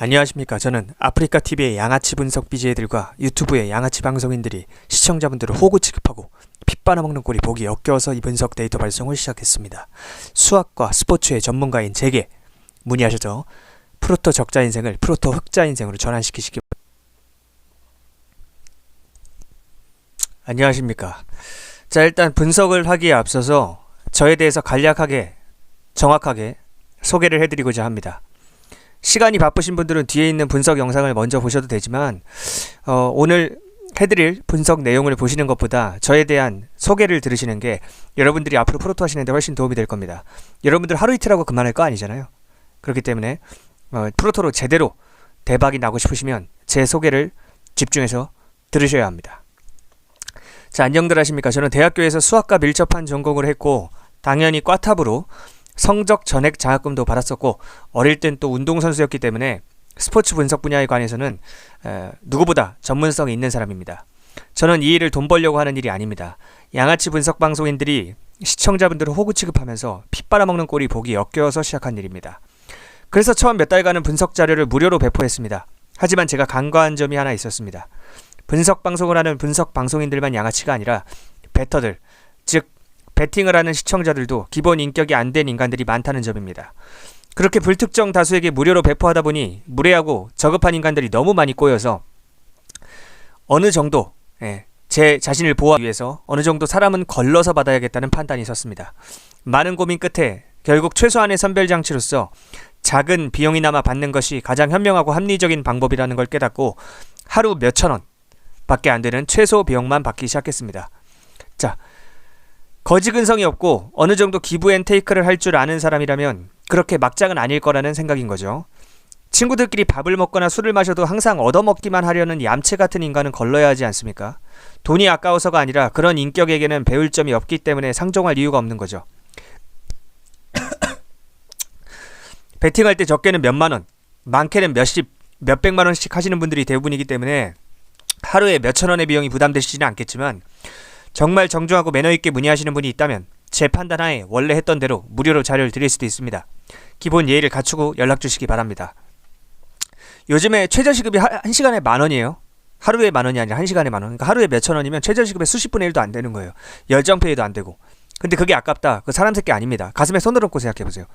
안녕하십니까. 저는 아프리카TV의 양아치 분석 BJ들과 유튜브의 양아치 방송인들이 시청자분들을 호구 취급하고 핏바라먹는 꼴이 보기 역겨워서 이 분석 데이터 발송을 시작했습니다. 수학과 스포츠의 전문가인 제게 문의하셔서 프로토 적자 인생을 프로토 흑자 인생으로 전환시키시기 바랍니다. 안녕하십니까. 자, 일단 분석을 하기에 앞서서 저에 대해서 간략하게 정확하게 소개를 해드리고자 합니다. 시간이 바쁘신 분들은 뒤에 있는 분석 영상을 먼저 보셔도 되지만 오늘 해드릴 분석 내용을 보시는 것보다 저에 대한 소개를 들으시는 게 여러분들이 앞으로 프로토 하시는데 훨씬 도움이 될 겁니다. 여러분들 하루 이틀하고 그만할 거 아니잖아요. 그렇기 때문에 프로토로 제대로 대박이 나고 싶으시면 제 소개를 집중해서 들으셔야 합니다. 자, 안녕들 하십니까. 저는 대학교에서 수학과 밀접한 전공을 했고 당연히 과탑으로 성적 전액 장학금도 받았었고 어릴 땐 또 운동선수였기 때문에 스포츠 분석 분야에 관해서는 누구보다 전문성이 있는 사람입니다. 저는 이 일을 돈 벌려고 하는 일이 아닙니다. 양아치 분석 방송인들이 시청자분들을 호구 취급하면서 핏바라먹는 꼴이 보기 역겨워서 시작한 일입니다. 그래서 처음 몇 달간은 분석 자료를 무료로 배포했습니다. 하지만 제가 간과한 점이 하나 있었습니다. 분석 방송을 하는 분석 방송인들만 양아치가 아니라 베터들, 즉 배팅을 하는 시청자들도 기본 인격이 안 된 인간들이 많다는 점입니다. 그렇게 불특정 다수에게 무료로 배포하다 보니 무례하고 저급한 인간들이 너무 많이 꼬여서 어느 정도 제 자신을 보호하기 위해서 어느 정도 사람은 걸러서 받아야겠다는 판단이 섰습니다. 많은 고민 끝에 결국 최소한의 선별장치로서 작은 비용이나마 받는 것이 가장 현명하고 합리적인 방법이라는 걸 깨닫고 하루 몇천 원 밖에 안 되는 최소 비용만 받기 시작했습니다. 자, 거지 근성이 없고 어느 정도 기브 앤 테이크를 할 줄 아는 사람이라면 그렇게 막장은 아닐 거라는 생각인 거죠. 친구들끼리 밥을 먹거나 술을 마셔도 항상 얻어먹기만 하려는 얌체 같은 인간은 걸러야 하지 않습니까? 돈이 아까워서가 아니라 그런 인격에게는 배울 점이 없기 때문에 상종할 이유가 없는 거죠. 베팅할 때 적게는 몇만 원, 많게는 몇백만 원씩 하시는 분들이 대부분이기 때문에 하루에 몇천 원의 비용이 부담되시지는 않겠지만 정말 정중하고 매너있게 문의하시는 분이 있다면 제 판단하에 원래 했던 대로 무료로 자료를 드릴 수도 있습니다. 기본 예의를 갖추고 연락주시기 바랍니다. 요즘에 최저시급이 1시간에 만원이에요. 하루에 만원이 아니라 1시간에 만원. 그러니까 하루에 몇천 원이면 최저시급의 수십 분의 1도 안 되는 거예요. 열정페이도 안 되고. 근데 그게 아깝다. 그 사람 새끼 아닙니다. 가슴에 손을 얹고 생각해보세요.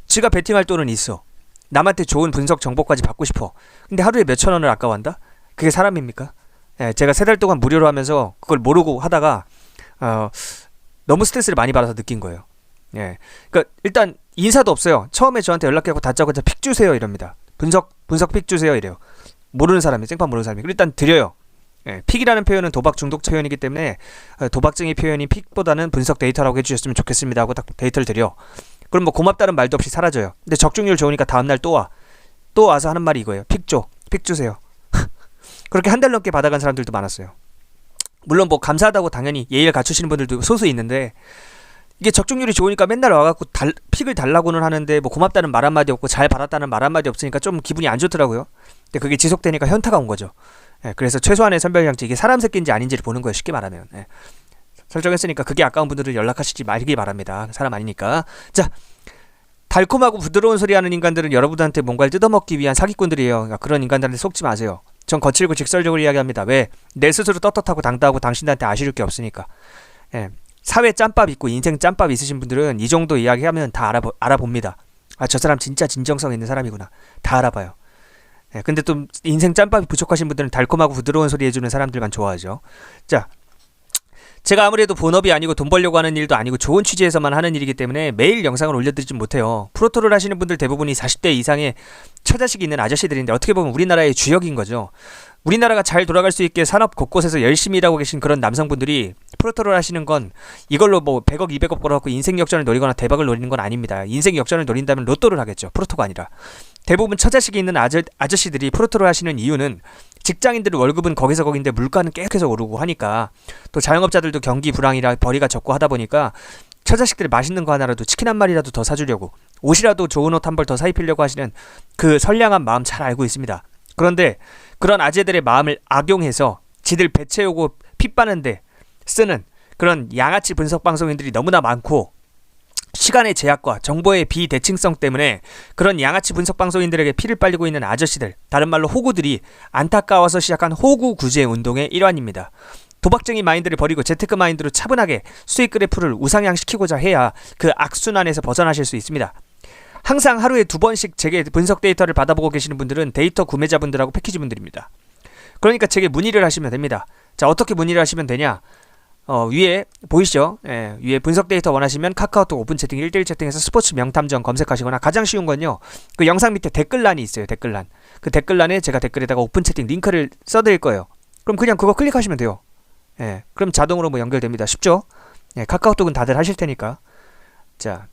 지가 베팅할 돈은 있어. 남한테 좋은 분석 정보까지 받고 싶어. 근데 하루에 몇천 원을 아까워한다? 그게 사람입니까? 제가 3달 동안 무료로 하면서 그걸 모르고 하다가 너무 스트레스를 많이 받아서 느낀 거예요. 그러니까 일단 인사도 없어요. 처음에 저한테 연락해서 다짜고짜 픽 주세요 이럽니다. 분석 픽 주세요 이래요. 모르는 사람이 생판 모르는 사람이 일단 드려요. 픽이라는 표현은 도박 중독 표현이기 때문에 도박쟁이 표현인 픽보다는 분석 데이터라고 해주셨으면 좋겠습니다 하고 딱 데이터를 드려. 그럼 뭐 고맙다는 말도 없이 사라져요. 근데 적중률 좋으니까 다음날 또 와서 하는 말이 이거예요. 픽 주세요. 그렇게 한 달 넘게 받아간 사람들도 많았어요. 물론 뭐 감사하다고 당연히 예의를 갖추시는 분들도 소수 있는데 이게 적중률이 좋으니까 맨날 와갖고 픽을 달라고는 하는데 뭐 고맙다는 말 한마디 없고 잘 받았다는 말 한마디 없으니까 좀 기분이 안 좋더라고요. 근데 그게 지속되니까 현타가 온 거죠. 그래서 최소한의 선별장치, 이게 사람 새끼인지 아닌지를 보는 거예요. 쉽게 말하면. 설정했으니까 그게 아까운 분들은 연락하시지 말기 바랍니다. 사람 아니니까. 자, 달콤하고 부드러운 소리 하는 인간들은 여러분한테 뭔가를 뜯어먹기 위한 사기꾼들이에요. 그러니까 그런 인간들한테 속지 마세요. 전 거칠고 직설적으로 이야기합니다. 왜? 내 스스로 떳떳하고 당당하고 당신한테 아쉬울 게 없으니까. 사회 짬밥 있고 인생 짬밥 있으신 분들은 이 정도 이야기하면 다 알아봅니다. 아, 저 사람 진짜 진정성 있는 사람이구나. 다 알아봐요. 근데 또 인생 짬밥이 부족하신 분들은 달콤하고 부드러운 소리 해주는 사람들만 좋아하죠. 자, 제가 아무래도 본업이 아니고 돈 벌려고 하는 일도 아니고 좋은 취지에서만 하는 일이기 때문에 매일 영상을 올려드리진 못해요. 프로토를 하시는 분들 대부분이 40대 이상의 처자식이 있는 아저씨들인데 어떻게 보면 우리나라의 주역인 거죠. 우리나라가 잘 돌아갈 수 있게 산업 곳곳에서 열심히 일하고 계신 그런 남성분들이 프로토를 하시는 건 이걸로 뭐 100억 200억 벌어갖고 인생 역전을 노리거나 대박을 노리는 건 아닙니다. 인생 역전을 노린다면 로또를 하겠죠. 프로토가 아니라. 대부분 처자식이 있는 아저씨들이 프로토를 하시는 이유는 직장인들 월급은 거기서 거긴데 물가는 계속해서 오르고 하니까 또 자영업자들도 경기 불황이라 벌이가 적고 하다 보니까 처자식들이 맛있는 거 하나라도 치킨 한 마리라도 더 사주려고 옷이라도 좋은 옷 한 벌 더 사입히려고 하시는 그 선량한 마음 잘 알고 있습니다. 그런데 그런 아재들의 마음을 악용해서 지들 배 채우고 피 빠는데 쓰는 그런 양아치 분석 방송인들이 너무나 많고 시간의 제약과 정보의 비대칭성 때문에 그런 양아치 분석 방송인들에게 피를 빨리고 있는 아저씨들, 다른 말로 호구들이 안타까워서 시작한 호구 구제 운동의 일환입니다. 도박쟁이 마인드를 버리고 재테크 마인드로 차분하게 수익 그래프를 우상향시키고자 해야 그 악순환에서 벗어나실 수 있습니다. 항상 하루에 2번씩 제게 분석 데이터를 받아보고 계시는 분들은 데이터 구매자분들하고 패키지분들입니다. 그러니까 제게 문의를 하시면 됩니다. 자, 어떻게 문의를 하시면 되냐? 위에 보이시죠? 예, 위에 분석 데이터 원하시면 카카오톡 오픈 채팅 1대1 채팅에서 스포츠 명탐정 검색하시거나 가장 쉬운 건요. 그 영상 밑에 댓글란이 있어요. 댓글란. 그 댓글란에 제가 댓글에다가 오픈 채팅 링크를 써드릴 거예요. 그럼 그냥 그거 클릭하시면 돼요. 예, 그럼 자동으로 뭐 연결됩니다. 쉽죠? 예, 카카오톡은 다들 하실 테니까. 자,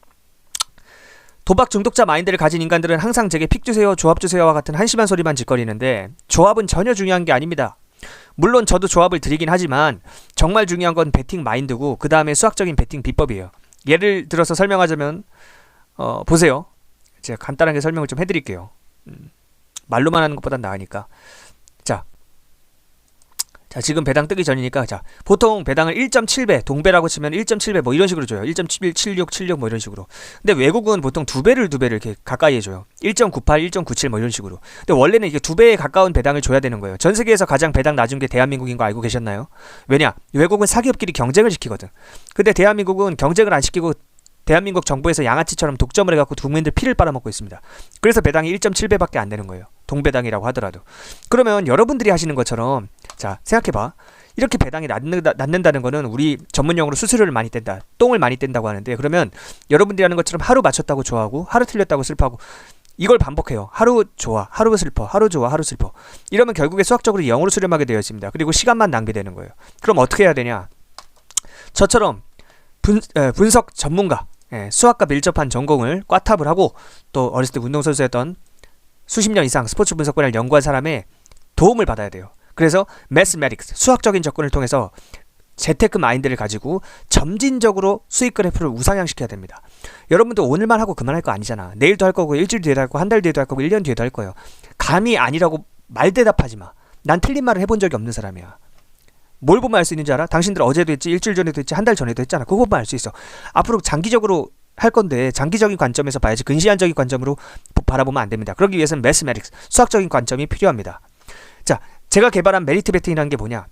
도박 중독자 마인드를 가진 인간들은 항상 제게 픽 주세요, 조합 주세요와 같은 한심한 소리만 짓거리는데 조합은 전혀 중요한 게 아닙니다. 물론 저도 조합을 드리긴 하지만 정말 중요한 건 배팅 마인드고 그 다음에 수학적인 배팅 비법이에요. 예를 들어서 설명하자면 보세요. 제가 간단하게 설명을 좀 해드릴게요. 말로만 하는 것보단 나으니까. 자, 지금 배당 뜨기 전이니까, 자, 보통 배당을 1.7배, 동배라고 치면 1.7배 뭐 이런 식으로 줘요. 1.7, 76, 76 뭐 이런 식으로. 근데 외국은 보통 2배를 이렇게 가까이 해줘요. 1.98, 1.97 뭐 이런 식으로. 근데 원래는 이게 2배에 가까운 배당을 줘야 되는 거예요. 전 세계에서 가장 배당 낮은 게 대한민국인 거 알고 계셨나요? 왜냐? 외국은 사기업끼리 경쟁을 시키거든. 근데 대한민국은 경쟁을 안 시키고 대한민국 정부에서 양아치처럼 독점을 해갖고 국민들 피를 빨아먹고 있습니다. 그래서 배당이 1.7배밖에 안 되는 거예요. 동배당이라고 하더라도. 그러면 여러분들이 하시는 것처럼, 자, 생각해봐. 이렇게 배당이 낮는다는 거는 우리 전문용어로 수수료를 많이 뗀다, 똥을 많이 뗀다고 하는데, 그러면 여러분들이 하는 것처럼 하루 맞췄다고 좋아하고 하루 틀렸다고 슬퍼하고 이걸 반복해요. 하루 좋아, 하루 슬퍼, 하루 좋아, 하루 슬퍼. 이러면 결국에 수학적으로 0으로 수렴하게 되어 있습니다. 그리고 시간만 낭비되는 거예요. 그럼 어떻게 해야 되냐? 저처럼 분석 전문가, 수학과 밀접한 전공을 꽈탑을 하고 또 어렸을 때 운동선수였던 수십 년 이상 스포츠 분석 분야를 연구한 사람의 도움을 받아야 돼요. 그래서 매스매틱스, 수학적인 접근을 통해서 재테크 마인드를 가지고 점진적으로 수익 그래프를 우상향시켜야 됩니다. 여러분도 오늘만 하고 그만할 거 아니잖아. 내일도 할 거고, 일주일 뒤에도 할 거고, 한 달 뒤에도 할 거고, 1년 뒤에도 할 거예요. 감이 아니라고 말대답하지 마. 난 틀린 말을 해본 적이 없는 사람이야. 뭘 보면 알 수 있는지 알아? 당신들 어제도 했지, 일주일 전에도 했지, 한 달 전에도 했잖아. 그거 보면 알 수 있어. 앞으로 장기적으로 할 건데 장기적인 관점에서 봐야지 근시안적인 관점으로 바라보면 안 됩니다. 그러기 위해서는 매스매틱스, 수학적인 관점이 필요합니다. 자, 제가 개발한 메리트 베팅이라는 게 뭐냐?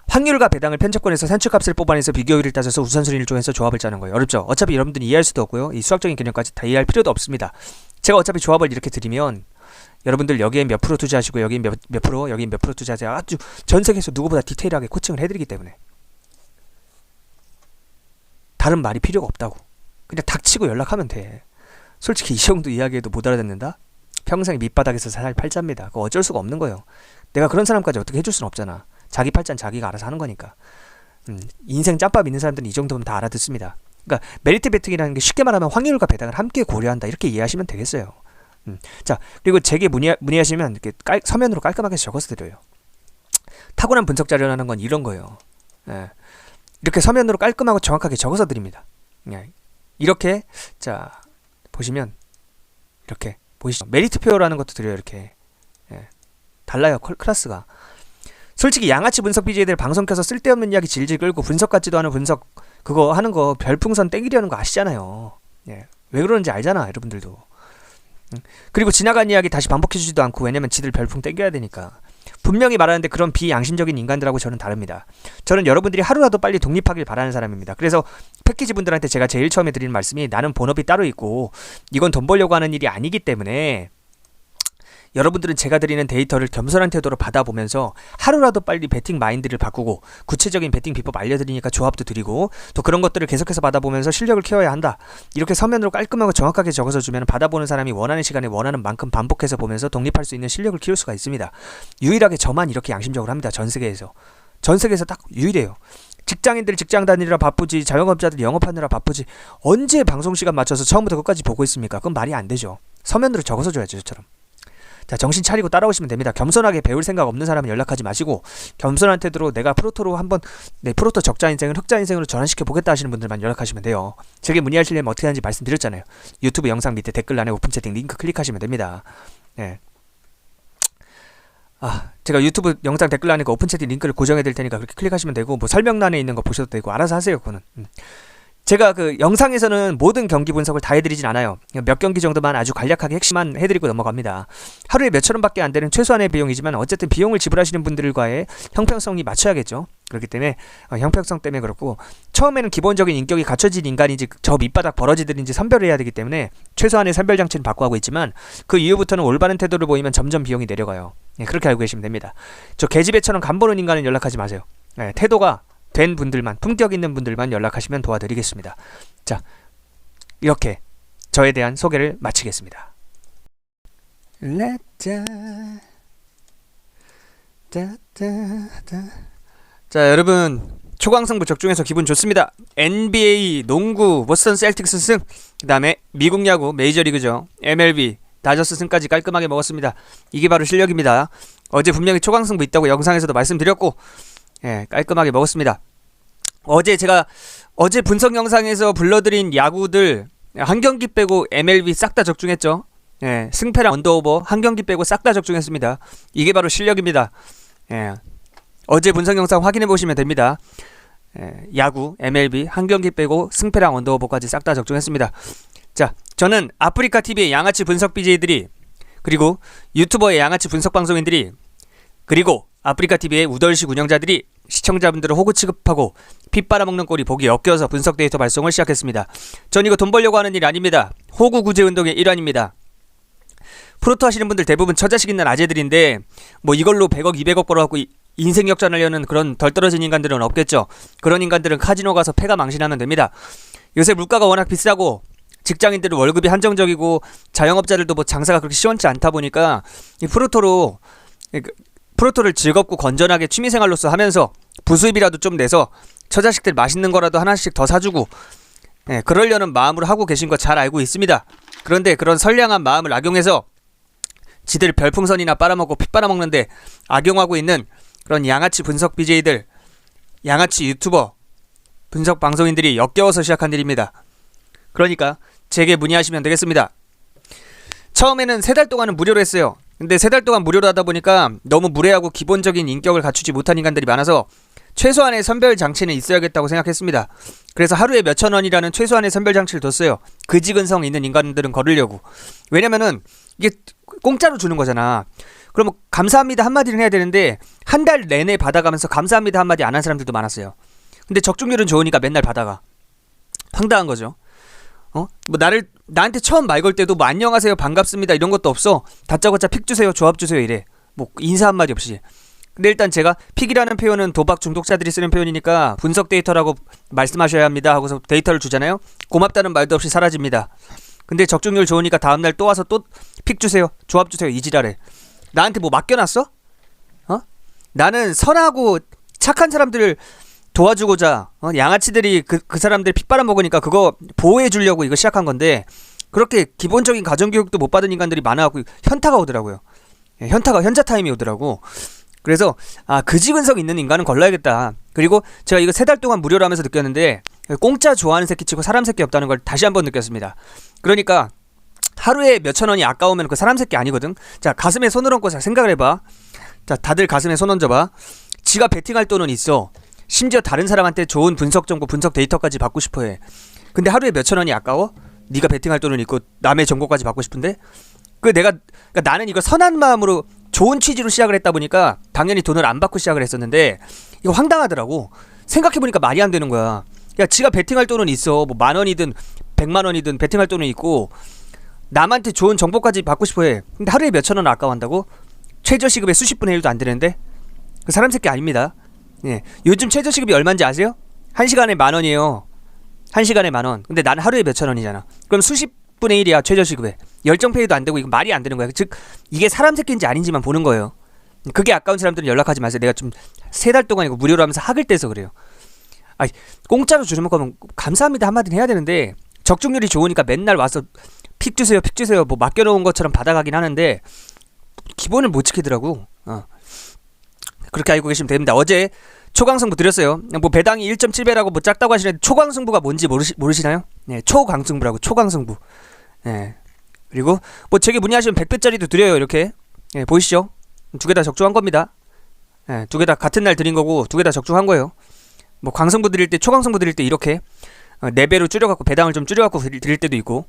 확률과 배당을 편차권에서 산출값을 뽑아내서 비교율을 따져서 우선순위를 정해서 조합을 짜는 거예요. 어렵죠? 어차피 여러분들이 이해할 수도 없고요. 이 수학적인 개념까지 다 이해할 필요도 없습니다. 제가 어차피 조합을 이렇게 드리면 여러분들 여기에 몇 프로 투자하시고 여기에 몇 프로, 여기에 몇 프로 투자하세요. 아주 전 세계에서 누구보다 디테일하게 코칭을 해드리기 때문에 다른 말이 필요가 없다고. 그냥 닥치고 연락하면 돼. 솔직히 이 정도 이야기해도 못 알아듣는다? 평생 밑바닥에서 살 팔자입니다. 그거 어쩔 수가 없는 거예요. 내가 그런 사람까지 어떻게 해줄 수는 없잖아. 자기 팔자는 자기가 알아서 하는 거니까. 인생 짬밥 있는 사람들은 이 정도면 다 알아듣습니다. 그러니까 메리트 베팅이라는 게 쉽게 말하면 확률과 배당을 함께 고려한다, 이렇게 이해하시면 되겠어요. 자, 그리고 제게 문의하시면 이렇게 서면으로 깔끔하게 적어서 드려요. 타고난 분석 자료라는 건 이런 거예요. 예. 이렇게 서면으로 깔끔하고 정확하게 적어서 드립니다. 예. 이렇게, 자, 보시면 이렇게 보이시죠? 메리트표라는 것도 드려요. 이렇게. 예. 달라요, 클래스가. 솔직히 양아치 분석 BJ들 방송 켜서 쓸데없는 이야기 질질 끌고 분석 같지도 않은 분석 그거 하는 거 별풍선 땡기려는 거 아시잖아요. 예. 왜 그러는지 알잖아, 여러분들도. 그리고 지나간 이야기 다시 반복해주지도 않고, 왜냐면 지들 별풍 땡겨야 되니까. 분명히 말하는데 그런 비양심적인 인간들하고 저는 다릅니다. 저는 여러분들이 하루라도 빨리 독립하길 바라는 사람입니다. 그래서 패키지 분들한테 제가 제일 처음에 드리는 말씀이, 나는 본업이 따로 있고 이건 돈 벌려고 하는 일이 아니기 때문에 여러분들은 제가 드리는 데이터를 겸손한 태도로 받아보면서 하루라도 빨리 배팅 마인드를 바꾸고 구체적인 배팅 비법 알려드리니까 조합도 드리고 또 그런 것들을 계속해서 받아보면서 실력을 키워야 한다. 이렇게 서면으로 깔끔하고 정확하게 적어서 주면 받아보는 사람이 원하는 시간에 원하는 만큼 반복해서 보면서 독립할 수 있는 실력을 키울 수가 있습니다. 유일하게 저만 이렇게 양심적으로 합니다. 전 세계에서 딱 유일해요. 직장인들 직장 다니느라 바쁘지, 자영업자들 영업하느라 바쁘지, 언제 방송시간 맞춰서 처음부터 끝까지 보고 있습니까? 그건 말이 안 되죠. 서면으로 적어서 줘야죠, 저처럼. 자, 정신 차리고 따라오시면 됩니다. 겸손하게 배울 생각 없는 사람은 연락하지 마시고, 겸손한 태도로 내가 프로토로 한번 내 프로토 적자 인생을 흑자 인생으로 전환시켜 보겠다 하시는 분들만 연락하시면 돼요. 제게 문의하시려면 어떻게 하는지 말씀드렸잖아요. 유튜브 영상 밑에 댓글란에 오픈 채팅 링크 클릭하시면 됩니다. 네. 제가 유튜브 영상 댓글란에 그 오픈 채팅 링크를 고정해 드릴 테니까 그렇게 클릭하시면 되고, 뭐 설명란에 있는 거 보셔도 되고, 알아서 하세요. 그거는. 제가 그 영상에서는 모든 경기 분석을 다 해드리진 않아요. 몇 경기 정도만 아주 간략하게 핵심만 해드리고 넘어갑니다. 하루에 몇천 원밖에 안 되는 최소한의 비용이지만 어쨌든 비용을 지불하시는 분들과의 형평성이 맞춰야겠죠. 그렇기 때문에 형평성 때문에 그렇고, 처음에는 기본적인 인격이 갖춰진 인간인지 저 밑바닥 버러지들인지 선별을 해야 되기 때문에 최소한의 선별 장치는 받고 하고 있지만, 그 이후부터는 올바른 태도를 보이면 점점 비용이 내려가요. 그렇게 알고 계시면 됩니다. 저 계집애처럼 간보는 인간은 연락하지 마세요. 태도가 된 분들만, 품격 있는 분들만 연락하시면 도와드리겠습니다. 자, 이렇게 저에 대한 소개를 마치겠습니다. 자, 여러분, 초강승부 적중해서 기분 좋습니다. NBA 농구 보스턴 셀틱스 승, 그 다음에 미국 야구 메이저리그죠, MLB 다저스 승까지 깔끔하게 먹었습니다. 이게 바로 실력입니다. 어제 분명히 초강승부 있다고 영상에서도 말씀드렸고, 깔끔하게 먹었습니다. 어제 분석 영상에서 불러드린 야구들 한 경기 빼고 MLB 싹 다 적중했죠. 승패랑 언더오버 한 경기 빼고 싹 다 적중했습니다. 이게 바로 실력입니다. 어제 분석 영상 확인해 보시면 됩니다. 야구 MLB 한 경기 빼고 승패랑 언더오버까지 싹 다 적중했습니다. 자, 저는 아프리카TV의 양아치 분석 BJ들이, 그리고 유튜버의 양아치 분석 방송인들이, 그리고 아프리카TV의 우덜식 운영자들이 시청자분들을 호구 취급하고 피 빨아먹는 꼴이 보기 역겨워서 분석 데이터 발송을 시작했습니다. 전 이거 돈 벌려고 하는 일이 아닙니다. 호구 구제 운동의 일환입니다. 프로토 하시는 분들 대부분 처자식 있는 아재들인데 뭐 이걸로 100억 200억 벌어갖고 인생 역전하려는 그런 덜 떨어진 인간들은 없겠죠. 그런 인간들은 카지노 가서 패가 망신하면 됩니다. 요새 물가가 워낙 비싸고 직장인들은 월급이 한정적이고 자영업자들도 뭐 장사가 그렇게 시원치 않다 보니까 이 프로토를 즐겁고 건전하게 취미생활로서 하면서 부수입이라도 좀 내서 처자식들 맛있는 거라도 하나씩 더 사주고 그러려는 마음으로 하고 계신 거 잘 알고 있습니다. 그런데 그런 선량한 마음을 악용해서 지들 별풍선이나 빨아먹고 피 빨아먹는데 악용하고 있는 그런 양아치 분석 BJ들, 양아치 유튜버, 분석 방송인들이 역겨워서 시작한 일입니다. 그러니까 제게 문의하시면 되겠습니다. 처음에는 3달 동안은 무료로 했어요. 근데 3달 동안 무료로 하다 보니까 너무 무례하고 기본적인 인격을 갖추지 못한 인간들이 많아서 최소한의 선별 장치는 있어야겠다고 생각했습니다. 그래서 하루에 몇천 원이라는 최소한의 선별 장치를 뒀어요. 그지근성 있는 인간들은 걸으려고. 왜냐면은 이게 공짜로 주는 거잖아. 그럼 감사합니다 한마디를 해야 되는데 한 달 내내 받아가면서 감사합니다 한마디 안 한 사람들도 많았어요. 근데 적중률은 좋으니까 맨날 받아가. 황당한 거죠. 뭐 나한테 처음 말 걸 때도 뭐 안녕하세요 반갑습니다 이런 것도 없어. 다짜고짜 픽 주세요 조합 주세요 이래. 뭐 인사 한마디 없이. 근데 일단 제가 픽이라는 표현은 도박 중독자들이 쓰는 표현이니까 분석 데이터라고 말씀하셔야 합니다 하고서 데이터를 주잖아요. 고맙다는 말도 없이 사라집니다. 근데 적중률 좋으니까 다음날 또 와서 또 픽 주세요 조합 주세요 이 지랄해. 나한테 뭐 맡겨놨어? 나는 선하고 착한 사람들을 도와주고자 양아치들이 그 사람들 피 빨아먹으니까 그거 보호해주려고 이거 시작한 건데 그렇게 기본적인 가정교육도 못 받은 인간들이 많아갖고 현타가 오더라고요. 현자 타임이 오더라고. 그래서 그지근성 있는 인간은 걸러야겠다. 그리고 제가 이거 3달 동안 무료로 하면서 느꼈는데 공짜 좋아하는 새끼치고 사람 새끼 없다는 걸 다시 한번 느꼈습니다. 그러니까 하루에 몇천 원이 아까우면 그 사람 새끼 아니거든. 자, 가슴에 손을 얹고 자 생각을 해봐. 자, 다들 가슴에 손 얹어봐. 지가 베팅할 돈은 있어. 심지어 다른 사람한테 좋은 분석 정보, 분석 데이터까지 받고 싶어해. 근데 하루에 몇천 원이 아까워? 네가 베팅할 돈은 있고 남의 정보까지 받고 싶은데? 그러니까 나는 이거 선한 마음으로 좋은 취지로 시작을 했다 보니까 당연히 돈을 안 받고 시작을 했었는데 이거 황당하더라고. 생각해보니까 말이 안 되는 거야. 야, 지가 베팅할 돈은 있어. 뭐 10,000원이든 100,000원이든 베팅할 돈은 있고 남한테 좋은 정보까지 받고 싶어해. 근데 하루에 몇천 원 아까워한다고? 최저시급의 수십분의 1도 안 되는데? 그 사람 새끼 아닙니다. 요즘 최저시급이 얼마인지 아세요? 1시간에 10,000원이에요. 1시간에 10,000원. 근데 나는 하루에 몇천 원이잖아. 그럼 수십분의 1이야 최저시급에. 열정페이도 안 되고 이거 말이 안 되는 거야. 즉 이게 사람 새끼인지 아닌지만 보는 거예요. 그게 아까운 사람들은 연락하지 마세요. 내가 좀 3달 동안 이거 무료로 하면서 학을 떼서 그래요. 공짜로 주는 거면 감사합니다 한마디는 해야 되는데 적중률이 좋으니까 맨날 와서 픽 주세요 뭐 맡겨놓은 것처럼 받아가긴 하는데 기본을 못 지키더라고. 그렇게 알고 계시면 됩니다. 어제 초강승부 드렸어요. 뭐 배당이 1.7배라고 뭐 작다고 하시는데 초강승부가 뭔지 모르시나요? 초강승부라고. 초강승부. 그리고 뭐 제게 문의하시면 100배짜리도 드려요. 이렇게 보이시죠? 2개 다 적중한 겁니다. 2개 다 같은 날 드린 거고 2개 다 적중한 거예요. 뭐 강승부 드릴 때 초강승부 드릴 때 이렇게 4배로 줄여갖고 배당을 좀 줄여갖고 드릴 때도 있고.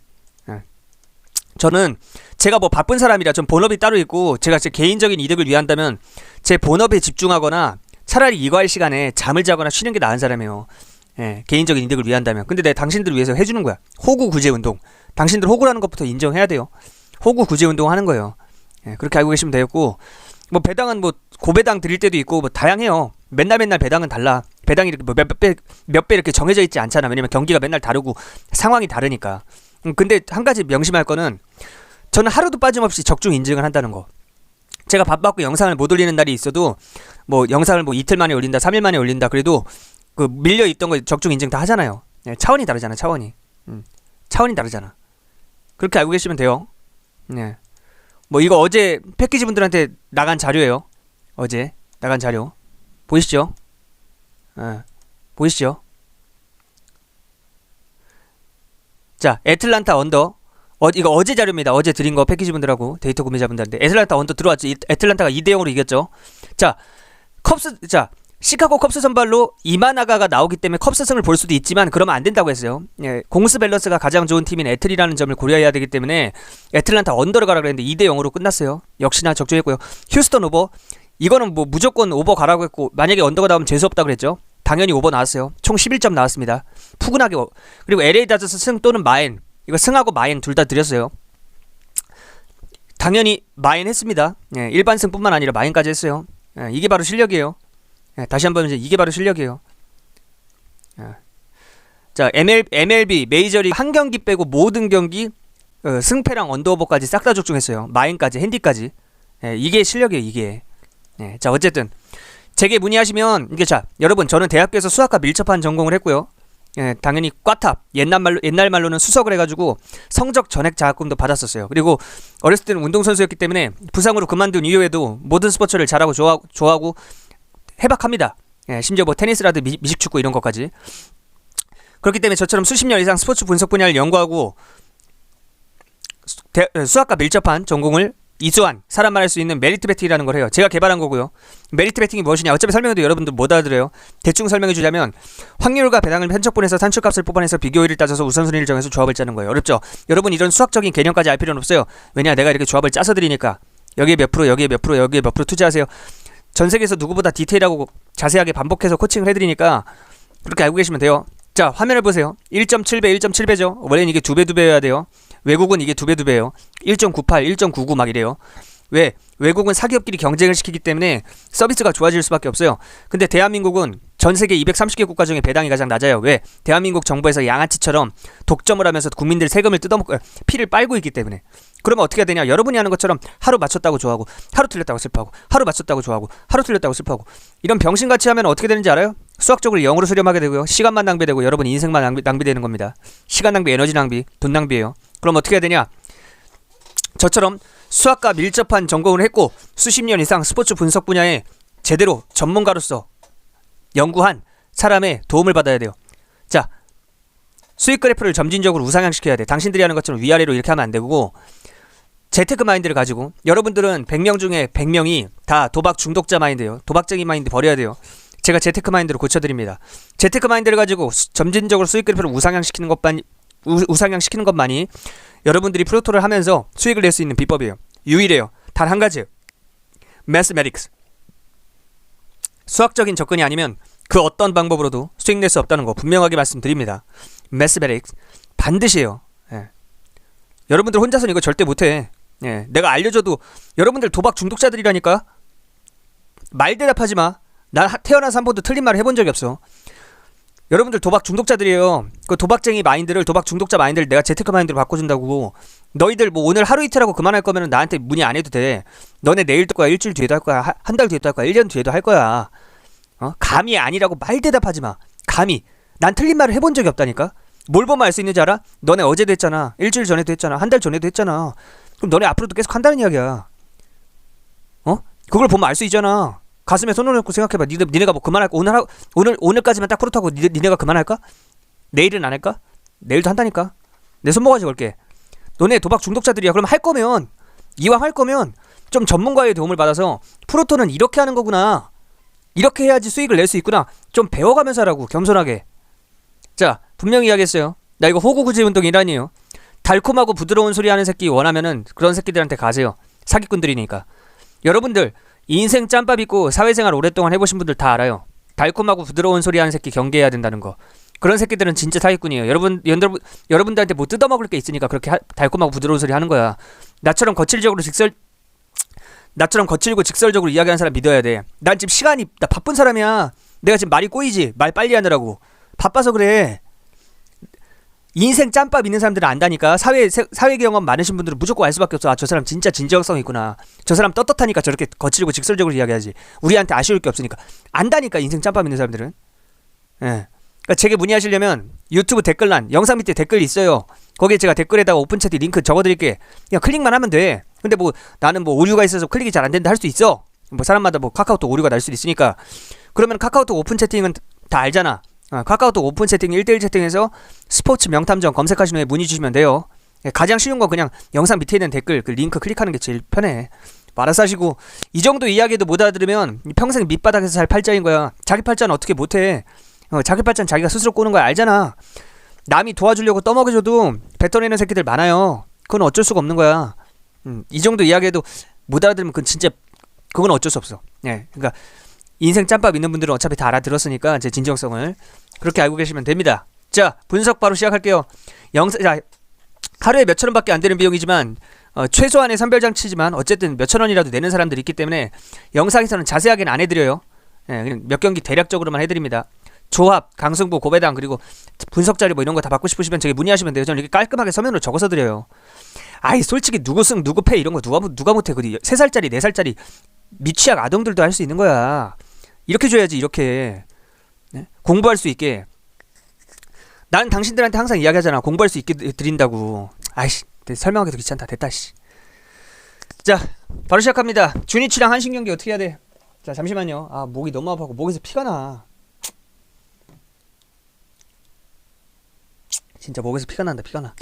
저는 제가 뭐 바쁜 사람이라 좀 본업이 따로 있고 제가 제 개인적인 이득을 위한다면 제 본업에 집중하거나 차라리 이거 할 시간에 잠을 자거나 쉬는 게 나은 사람이에요. 개인적인 이득을 위한다면. 근데 내가 당신들을 위해서 해주는 거야. 호구 구제 운동. 당신들 호구라는 것부터 인정해야 돼요. 호구 구제 운동 하는 거예요. 그렇게 알고 계시면 되겠고, 뭐 배당은 뭐 고배당 드릴 때도 있고 뭐 다양해요. 맨날 배당은 달라. 배당이 이렇게 뭐 몇 배 이렇게 정해져 있지 않잖아. 왜냐면 경기가 맨날 다르고 상황이 다르니까. 근데 한 가지 명심할 거는 저는 하루도 빠짐없이 적중 인증을 한다는 거. 제가 바빠갖고 영상을 못 올리는 날이 있어도 뭐 영상을 뭐 이틀 만에 올린다, 3일 만에 올린다. 그래도 그 밀려 있던 거 적중 인증 다 하잖아요. 차원이 다르잖아, 차원이. 차원이 다르잖아. 그렇게 알고 계시면 돼요. 네. 뭐 이거 어제 패키지 분들한테 나간 자료예요. 어제 나간 자료 보이시죠? 보이시죠? 자, 애틀란타 언더. 이거 어제 자료입니다. 어제 드린 거 패키지 분들하고 데이터 구매자분들한테. 애틀란타 언더 들어왔죠. 애틀란타가 2대0으로 이겼죠. 자, 시카고 컵스 선발로 이마나가가 나오기 때문에 컵스 승을 볼 수도 있지만 그러면 안 된다고 했어요. 공수 밸런스가 가장 좋은 팀인 애틀이라는 점을 고려해야 되기 때문에 애틀란타 언더를 가라 그랬는데 2대0으로 끝났어요. 역시나 적중했고요. 휴스턴 오버. 이거는 뭐 무조건 오버 가라고 했고, 만약에 언더가 나오면 재수없다 그랬죠. 당연히 오버 나왔어요. 총 11점 나왔습니다. 푸근하게. 그리고 LA 다저스 승 또는 마인. 이거 승하고 마인 둘 다 드렸어요. 당연히 마인 했습니다. 일반 승뿐만 아니라 마인까지 했어요. 이게 바로 실력이에요. 다시 한번 이제 이게 바로 실력이에요. 자, MLB 메이저리그 한 경기 빼고 모든 경기 승패랑 언더오버까지 싹 다 적중했어요. 마인까지, 핸디까지. 이게 실력이에요, 이게. 자, 어쨌든 제게 문의하시면 이게, 자, 여러분, 저는 대학교에서 수학과 밀접한 전공을 했고요. 당연히 꽈탑, 옛날 말로는 수석을 해가지고 성적 전액 장학금도 받았었어요. 그리고 어렸을 때는 운동선수였기 때문에 부상으로 그만둔 이후에도 모든 스포츠를 잘하고 좋아하고 해박합니다. 심지어 뭐 테니스라도 미식축구 이런 것까지. 그렇기 때문에 저처럼 수십 년 이상 스포츠 분석 분야를 연구하고 수학과 밀접한 전공을 이수한 사람만 할 수 있는 메리트 베팅이라는 걸 해요. 제가 개발한 거고요. 메리트 베팅이 무엇이냐, 어차피 설명해도 여러분들 못 알아들어요. 대충 설명해 주자면 확률과 배당을 편적분해서 산출값을 뽑아내서 비교율을 따져서 우선순위를 정해서 조합을 짜는 거예요. 어렵죠? 여러분 이런 수학적인 개념까지 알 필요는 없어요. 왜냐, 내가 이렇게 조합을 짜서 드리니까. 여기에 몇 프로, 여기에 몇 프로, 여기에 몇 프로 투자하세요. 전 세계에서 누구보다 디테일하고 자세하게 반복해서 코칭을 해드리니까 그렇게 알고 계시면 돼요. 자, 화면을 보세요. 1.7배, 1.7배죠. 원래는 이게 2배여야 돼요. 외국은 이게 2배예요. 1.98, 1.99 막 이래요. 왜? 외국은 사기업끼리 경쟁을 시키기 때문에 서비스가 좋아질 수밖에 없어요. 근데 대한민국은 전 세계 230개 국가 중에 배당이 가장 낮아요. 왜? 대한민국 정부에서 양아치처럼 독점을 하면서 국민들 세금을 뜯어먹고 피를 빨고 있기 때문에. 그러면 어떻게 해야 되냐? 여러분이 하는 것처럼 하루 맞췄다고 좋아하고, 하루 틀렸다고 슬퍼하고, 하루 맞췄다고 좋아하고, 하루 틀렸다고 슬퍼하고, 이런 병신같이 하면 어떻게 되는지 알아요? 수학적으로 0으로 수렴하게 되고요. 시간만 낭비되고 여러분 인생만 낭비되는 겁니다. 시간 낭비, 에너지 낭비, 돈 낭비예요. 그럼 어떻게 해야 되냐? 저처럼 수학과 밀접한 전공을 했고 수십 년 이상 스포츠 분석 분야에 제대로 전문가로서 연구한 사람의 도움을 받아야 돼요. 자, 수익 그래프를 점진적으로 우상향시켜야 돼. 당신들이 하는 것처럼 위아래로 이렇게 하면 안 되고, 재테크 마인드를 가지고, 여러분들은 100명 중에 100명이 다 도박 중독자 마인드예요. 도박쟁이 마인드 버려야 돼요. 제가 재테크 마인드로 고쳐드립니다. 재테크 마인드를 가지고 점진적으로 수익 그래프를 우상향시키는 것만이 여러분들이 프로토를 하면서 수익을 낼 수 있는 비법이에요. 유일해요. 단 한 가지예요. 매스매틱스. 수학적인 접근이 아니면 그 어떤 방법으로도 수익 낼 수 없다는 거 분명하게 말씀드립니다. 매스매틱스 반드시 해요. 여러분들 혼자서는 이거 절대 못해. 내가 알려줘도 여러분들 도박 중독자들이라니까. 말 대답하지마. 난 태어나서 한 번도 틀린 말을 해본 적이 없어. 여러분들 도박 중독자들이에요. 그 도박쟁이 마인드를, 도박 중독자 마인드를 내가 재테크 마인드로 바꿔준다고. 너희들 뭐 오늘 하루 이틀 하고 그만할 거면 나한테 문의 안 해도 돼. 너네 내일도 할 거야, 일주일 뒤에도 할 거야, 한 달 뒤에도 할 거야, 1년 뒤에도 할 거야. 감이 아니라고 말 대답하지 마. 감히. 난 틀린 말을 해본 적이 없다니까. 뭘 보면 알 수 있는지 알아? 너네 어제도 했잖아, 일주일 전에도 했잖아, 한 달 전에도 했잖아. 그럼 너네 앞으로도 계속 한다는 이야기야. 그걸 보면 알 수 있잖아. 가슴에 손을 얹고 생각해봐. 니네가 뭐 그만할까? 오늘까지만 딱 프로토하고 니네가 그만할까? 내일은 안 할까? 내일도 한다니까. 내 손모가지 걸게. 너네 도박 중독자들이야. 그럼 할 거면, 이왕 할 거면 좀 전문가의 도움을 받아서 프로토는 이렇게 하는 거구나, 이렇게 해야지 수익을 낼 수 있구나, 좀 배워가면서 하라고. 겸손하게. 자, 분명히 이야기했어요. 나 이거 호구구제 운동 일환이에요. 달콤하고 부드러운 소리 하는 새끼 원하면은 그런 새끼들한테 가세요. 사기꾼들이니까. 여러분들 인생 짬밥 있고 사회생활 오랫동안 해보신 분들 다 알아요. 달콤하고 부드러운 소리 하는 새끼 경계해야 된다는 거. 그런 새끼들은 진짜 사기꾼이에요. 여러분들한테 뭐 뜯어먹을 게 있으니까 그렇게 달콤하고 부드러운 소리 하는 거야. 나처럼 거칠고 직설적으로 이야기하는 사람 믿어야 돼. 난 지금 나 바쁜 사람이야. 내가 지금 말이 꼬이지. 말 빨리 하느라고. 바빠서 그래. 인생 짬밥 있는 사람들은 안다니까. 사회 경험 많으신 분들은 무조건 알 수밖에 없어. 아, 저 사람 진짜 진정성 있구나. 저 사람 떳떳하니까 저렇게 거칠고 직설적으로 이야기하지. 우리한테 아쉬울 게 없으니까. 안다니까, 인생 짬밥 있는 사람들은. 예. 그러니까 제게 문의하시려면 유튜브 댓글란, 영상 밑에 댓글 있어요. 거기에 제가 댓글에다가 오픈채팅 링크 적어드릴게. 그냥 클릭만 하면 돼. 근데 뭐 나는 뭐 오류가 있어서 클릭이 잘 안 된다 할 수 있어. 뭐 사람마다 뭐 카카오톡 오류가 날 수도 있으니까. 그러면 카카오톡 오픈채팅은 다 알잖아. 카카오톡 오픈 채팅 1대1 채팅에서 스포츠 명탐정 검색하신 후에 문의 주시면 돼요. 가장 쉬운 건 그냥 영상 밑에 있는 댓글 그 링크 클릭하는 게 제일 편해. 알아서 하시고. 이 정도 이야기도 못 알아들으면 평생 밑바닥에서 살 팔자인 거야. 자기 팔자는 어떻게 못해. 자기 팔자는 자기가 스스로 꼬는 거야. 알잖아. 남이 도와주려고 떠먹여줘도 뱉어내는 새끼들 많아요. 그건 어쩔 수가 없는 거야. 이 정도 이야기해도 못 알아들으면 그건 어쩔 수 없어. 예, 그러니까 인생 짬밥 있는 분들은 어차피 다 알아들었으니까 제 진정성을 그렇게 알고 계시면 됩니다. 자, 분석 바로 시작할게요. 자, 하루에 몇천 원밖에 안 되는 비용이지만 최소한의 선별장치지만 어쨌든 몇천 원이라도 내는 사람들이 있기 때문에 영상에서는 자세하게는 안 해드려요. 예, 그냥 몇 경기 대략적으로만 해드립니다. 조합, 강승부, 고배당 그리고 분석 자료 뭐 이런 거 다 받고 싶으시면 저기 문의하시면 돼요. 저는 이렇게 깔끔하게 서면으로 적어서 드려요. 아이, 솔직히 누구 승 누구 패 이런 거 누가 못해. 그 3살짜리 4살짜리 미취학 아동들도 할 수 있는 거야. 이렇게 줘야지. 이렇게. 네? 공부할 수 있게. 난 당신들한테 항상 이야기하잖아. 공부할 수 있게 드린다고. 아이씨, 설명하기도 귀찮다. 됐다 씨. 자, 바로 시작합니다. 주니치랑 한신 경기 어떻게 해야 돼? 자, 잠시만요. 아, 목이 너무 아파고 목에서 피가 나. 진짜 목에서 피가 난다. 피가 나.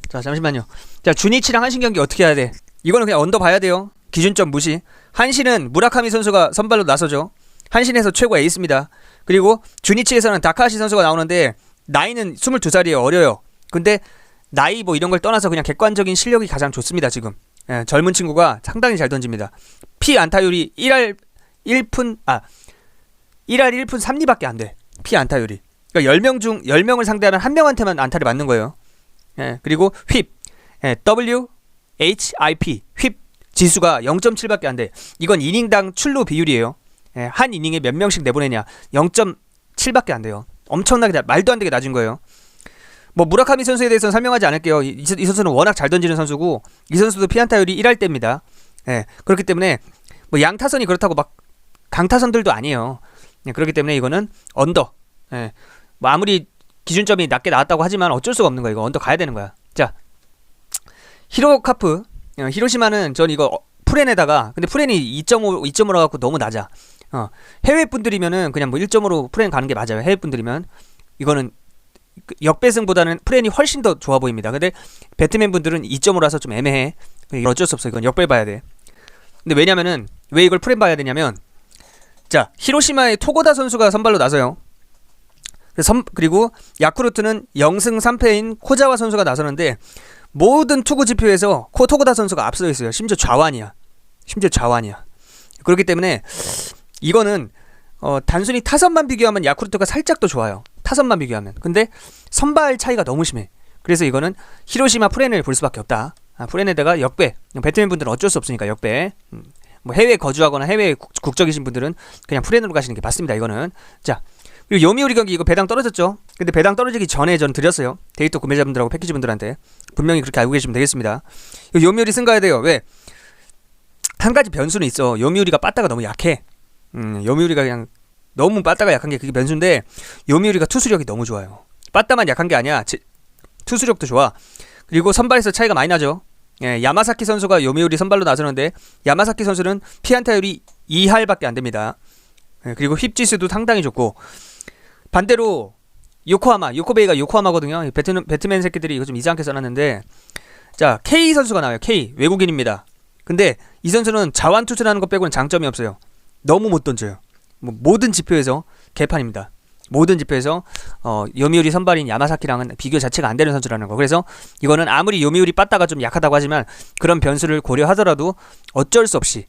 자, 잠시만요. 자, 주니치랑 한신 경기 어떻게 해야 돼? 이거는 그냥 언더 봐야 돼요. 기준점 무시. 한신은 무라카미 선수가 선발로 나서죠. 한신에서 최고 에이스입니다. 그리고 주니치에서는 다카하시 선수가 나오는데 나이는 22살이에요. 어려요. 근데 나이 뭐 이런 걸 떠나서 그냥 객관적인 실력이 가장 좋습니다. 지금. 예, 젊은 친구가 상당히 잘 던집니다. 피 안타율이 1할 1푼 3리밖에 안 돼. 피 안타율이. 그러니까 10명 중 10명을 상대하면 한 명한테만 안타를 맞는 거예요. 예, 그리고 휩. 예, WHIP. 휩 지수가 0.7밖에 안 돼. 이건 이닝당 출루 비율이에요. 예, 한 이닝에 몇 명씩 내보내냐. 0.7밖에 안 돼요. 엄청나게 말도 안 되게 낮은 거예요. 뭐 무라카미 선수에 대해서는 설명하지 않을게요. 이 선수는 워낙 잘 던지는 선수고 이 선수도 피안타율이 1할 때입니다. 예, 그렇기 때문에 뭐 양타선이 그렇다고 막 강타선들도 아니에요. 예, 그렇기 때문에 이거는 언더. 예, 뭐 아무리 기준점이 낮게 나왔다고 하지만 어쩔 수가 없는 거야. 이거 언더 가야 되는 거야. 자, 히로카프. 히로시마는 전 이거 프렌에다가 근데 프렌이 2.5라 갖고 너무 낮아. 해외 분들이면은 그냥 뭐 1.5로 프렌 가는 게 맞아요. 해외 분들이면 이거는 역배승보다는 프렌이 훨씬 더 좋아 보입니다. 근데 배트맨 분들은 2.5라서 좀 애매해. 이건 어쩔 수 없어. 이건 역배 봐야 돼. 근데 왜냐면은 왜 이걸 프렌 봐야 되냐면 자, 히로시마의 토고다 선수가 선발로 나서요. 그리고 야쿠르트는 0승 3패인 코자와 선수가 나서는데 모든 투구 지표에서 토고다 선수가 앞서 있어요. 심지어 좌완이야. 그렇기 때문에 이거는 단순히 타선만 비교하면 야쿠르트가 살짝 더 좋아요. 타선만 비교하면. 근데 선발 차이가 너무 심해. 그래서 이거는 히로시마 프렌을 볼 수밖에 없다. 프렌에다가 역배. 배트맨 분들은 어쩔 수 없으니까 역배. 뭐 해외에 거주하거나 해외 국적이신 분들은 그냥 프렌으로 가시는 게 맞습니다. 이거는. 자, 그리고 요미우리 경기 이거 배당 떨어졌죠. 근데 배당 떨어지기 전에 전 드렸어요. 데이터 구매자분들하고 패키지분들한테. 분명히 그렇게 알고 계시면 되겠습니다. 요미우리 승 가야 돼요. 왜? 한 가지 변수는 있어. 요미우리가 빠따가 너무 약해. 요미우리가 그냥 너무 빠따가 약한 게 그게 변수인데 요미우리가 투수력이 너무 좋아요. 빠따만 약한 게 아니야. 투수력도 좋아. 그리고 선발에서 차이가 많이 나죠. 예, 야마사키 선수가 요미우리 선발로 나서는데 야마사키 선수는 피안타율이 2할밖에 안 됩니다. 예, 그리고 휩지수도 상당히 좋고 반대로 요코베이가 요코하마거든요. 배트맨 새끼들이 이거 좀 이상하게 써놨는데 자, K 선수가 나와요. K 외국인입니다. 근데 이 선수는 자완 투수라는 것 빼고는 장점이 없어요. 너무 못 던져요. 뭐 모든 지표에서 개판입니다. 모든 지표에서 요미우리 선발인 야마사키랑은 비교 자체가 안 되는 선수라는 거. 그래서 이거는 아무리 요미우리 빠따가 좀 약하다고 하지만 그런 변수를 고려하더라도 어쩔 수 없이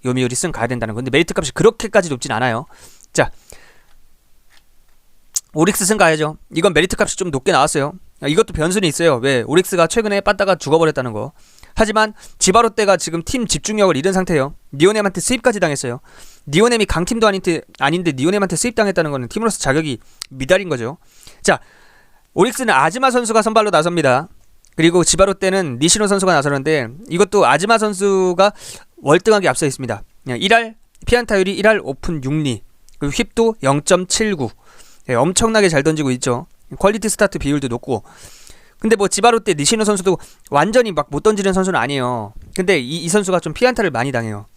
요미우리 승 가야 된다는 건데 메리트 값이 그렇게까지 높진 않아요. 자, 오릭스 승 가야죠. 이건 메리트 값이 좀 높게 나왔어요. 이것도 변수는 있어요. 왜? 오릭스가 최근에 빠따가 죽어버렸다는 거. 하지만 지바롯데가 지금 팀 집중력을 잃은 상태예요. 니오넴한테 스윕까지 당했어요. 니오넴이 강팀도 아닌데 니오넴한테 스윕당했다는 거는 팀으로서 자격이 미달인 거죠. 자, 오릭스는 아즈마 선수가 선발로 나섭니다. 그리고 지바롯데는 니시노 선수가 나서는데 이것도 아즈마 선수가 월등하게 앞서 있습니다. 1할 피안타율이 1할 오픈 6리, 그리고 휩도 0.79. 엄청나게 잘 던지고 있죠. 퀄리티 스타트 비율도 높고. 근데 뭐 지바롯데 니시노 선수도 완전히 막 못 던지는 선수는 아니에요. 근데 이 선수가 좀 피안타를 많이 당해요.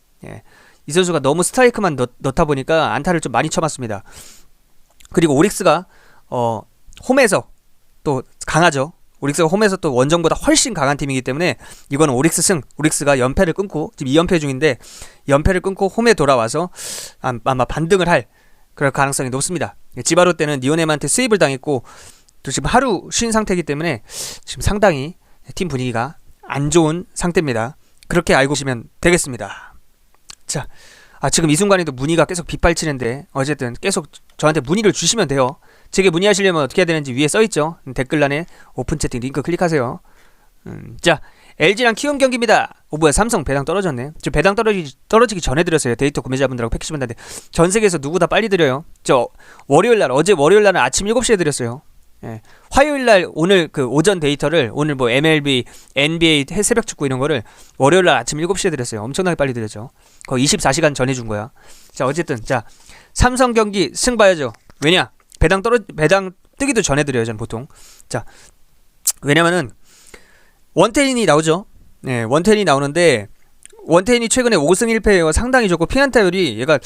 이 선수가 너무 스트라이크만 넣다 보니까 안타를 좀 많이 쳐맞습니다. 그리고 오릭스가 홈에서 또 강하죠. 오릭스가 홈에서 또 원정보다 훨씬 강한 팀이기 때문에 이거는 오릭스 승. 오릭스가 연패를 끊고 지금 2연패 중인데 연패를 끊고 홈에 돌아와서 아마 반등을 할 그럴 가능성이 높습니다. 지바롯데는 니오넴한테 스윕을 당했고 또 지금 하루 쉰 상태이기 때문에 지금 상당히 팀 분위기가 안 좋은 상태입니다. 그렇게 알고 계시면 되겠습니다. 자, 지금 이 순간에도 문의가 계속 빗발치는데 어쨌든 계속 저한테 문의를 주시면 돼요. 제게 문의하시려면 어떻게 해야 되는지 위에 써있죠. 댓글란에 오픈 채팅 링크 클릭하세요. 자, LG랑 키움 경기입니다. 뭐야, 삼성 배당 떨어졌네. 저 배당 떨어지기 전에 드렸어요. 데이터 구매자분들하고 패키지 분들한테. 전 세계에서 누구 다 빨리 드려요. 저 어제 월요일날 아침 7시에 드렸어요. 화요일날 오늘 그 오전 데이터를 오늘 뭐 MLB, NBA 새벽 축구 이런 거를 월요일날 아침 7시에 드렸어요. 엄청나게 빨리 드렸죠. 거의 24시간 전에 준 거야. 자, 어쨌든 자, 삼성 경기 승 봐야죠. 왜냐? 배당 뜨기도 전에 드려요, 전 보통. 자, 왜냐면은 원태인이 나오죠. 원태인이 나오는데 원태인이 최근에 5승 1패예요. 상당히 좋고 피안타율이 얘가